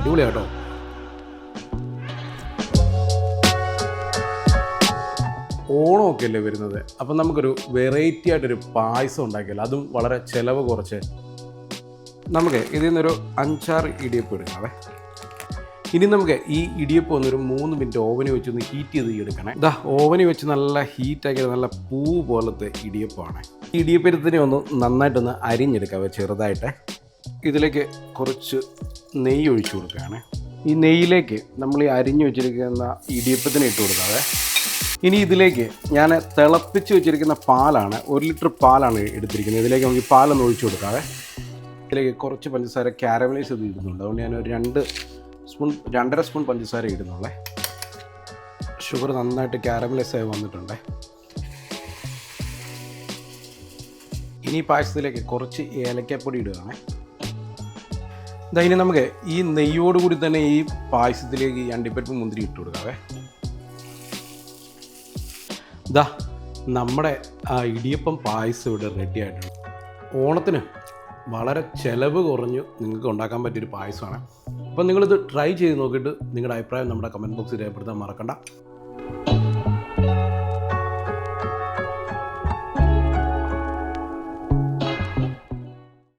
അടിപൊളിയാട്ടോ. ഓണമൊക്കെ അല്ലേ വരുന്നത്, അപ്പം നമുക്കൊരു വെറൈറ്റി ആയിട്ടൊരു പായസം ഉണ്ടാക്കിയല്ലോ, അതും വളരെ ചിലവ് കുറച്ച്. നമുക്ക് ഇതിൽ നിന്നൊരു 5-6 ഇടിയപ്പം എടുക്കാവേ. ഇനി നമുക്ക് ഈ ഇടിയപ്പം ഒന്നൊരു 3 മിനിറ്റ് ഓവനിൽ വെച്ചൊന്ന് ഹീറ്റ് ചെയ്ത് എടുക്കണേ. ഇതാ ഓവനിൽ വെച്ച് നല്ല ഹീറ്റാക്കിയത് നല്ല പൂ പോലത്തെ ഇടിയപ്പമാണ്. ഈ ഇടിയപ്പത്തിനെ ഒന്ന് നന്നായിട്ടൊന്ന് അരിഞ്ഞെടുക്കാവേ ചെറുതായിട്ട്. ഇതിലേക്ക് കുറച്ച് നെയ്യ് ഒഴിച്ചു കൊടുക്കുകയാണ്. ഈ നെയ്യിലേക്ക് നമ്മൾ ഈ അരിഞ്ഞു വെച്ചിരിക്കുന്ന ഇടിയപ്പത്തിന് ഇട്ട് കൊടുക്കാവേ. ഇനി ഇതിലേക്ക് ഞാൻ തിളപ്പിച്ച് വെച്ചിരിക്കുന്ന പാലാണ്, 1 ലിറ്റർ പാലാണ് എടുത്തിരിക്കുന്നത്. ഇതിലേക്ക് നമുക്ക് ഈ പാലൊന്ന് ഒഴിച്ചു കൊടുക്കാവേ. ഇതിലേക്ക് കുറച്ച് പഞ്ചസാര കാരമലൈസ് ചെയ്ത് ഇടുന്നുണ്ട്. അതുകൊണ്ട് ഞാനൊരു 2-2.5 സ്പൂൺ പഞ്ചസാര ഇടുന്നുള്ളേ. ഷുഗർ നന്നായിട്ട് കാരമലൈസ് ആയി വന്നിട്ടുണ്ട്. ഇനി പായസത്തിലേക്ക് കുറച്ച് ഏലക്കാപ്പൊടി ഇടുകയാണ്. ഇനി നമുക്ക് ഈ നെയ്യോടുകൂടി തന്നെ ഈ പായസത്തിലേക്ക് ഈ അണ്ടിപ്പരിപ്പ് മുന്തിരി ഇട്ട് കൊടുക്കാവേ. നമ്മുടെ ഇടിയപ്പം പായസം ഇവിടെ റെഡി ആയിട്ടുണ്ട്. ഓണത്തിന് വളരെ ചിലവ് കുറഞ്ഞു നിങ്ങൾക്ക് ഉണ്ടാക്കാൻ പറ്റിയൊരു പായസമാണ്. അപ്പം നിങ്ങളിത് ട്രൈ ചെയ്ത് നോക്കിയിട്ട് നിങ്ങളുടെ അഭിപ്രായം നമ്മുടെ കമൻറ്റ് ബോക്സിൽ രേഖപ്പെടുത്താൻ മറക്കണ്ട.